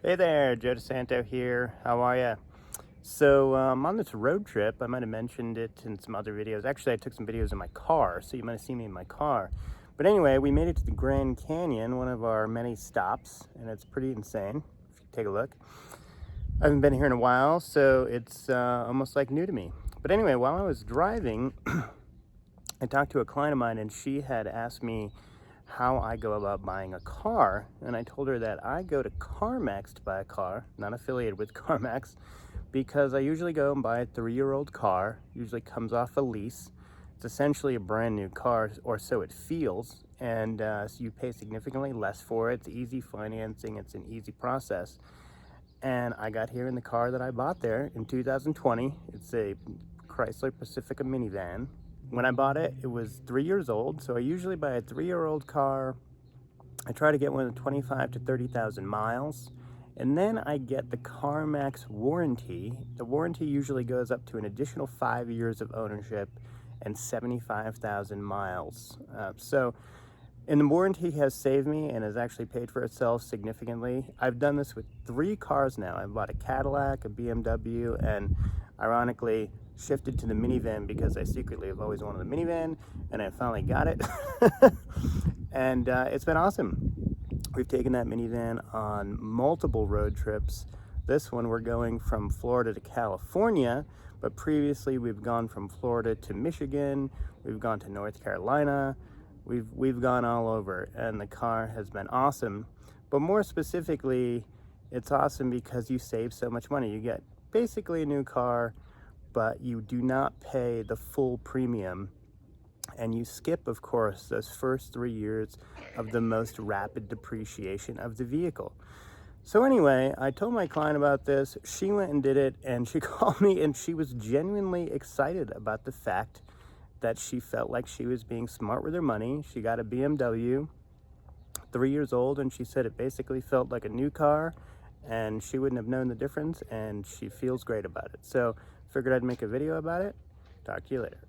Hey there, Joe DiSanto here. How are ya? So I'm on this road trip. I might have mentioned it in some other videos. Actually, I took some videos in my car, so you might have seen me in my car. But anyway, we made it to the Grand Canyon, one of our many stops, and it's pretty insane. If you take a look. I haven't been here in a while, so it's almost like new to me. But anyway, while I was driving, I talked to a client of mine, and she had asked me how I go about buying a car, and I told her that I go to CarMax to buy a car, not affiliated with CarMax, because I usually go and buy a 3-year-old car, usually comes off a lease. It's essentially a brand new car, or so it feels, and so you pay significantly less for it. It's easy financing, it's an easy process. And I got here in the car that I bought there in 2020. It's a Chrysler Pacifica minivan. When I bought it, it was 3 years old, so I usually buy a 3-year-old car. I try to get one with 25 to 30,000 miles, and then I get the CarMax warranty. The warranty usually goes up to an additional 5 years of ownership and 75,000 miles. And the warranty has saved me and has actually paid for itself significantly. I've done this with 3 cars now. I've bought a Cadillac, a BMW, and ironically shifted to the minivan because I secretly have always wanted a minivan, and I finally got it. And it's been awesome. We've taken that minivan on multiple road trips. This one we're going from Florida to California, but previously we've gone from Florida to Michigan, we've gone to North Carolina, we've gone all over, and the car has been awesome. But more specifically, it's awesome because you save so much money. You get basically a new car, but you do not pay the full premium, and you skip, of course, those first 3 years of the most rapid depreciation of the vehicle. So anyway, I told my client about this. She went and did it, and she called me, and she was genuinely excited about the fact that she felt like she was being smart with her money. She got a BMW, 3 years old, and she said it basically felt like a new car, and she wouldn't have known the difference, and she feels great about it. So figured I'd make a video about it. Talk to you later.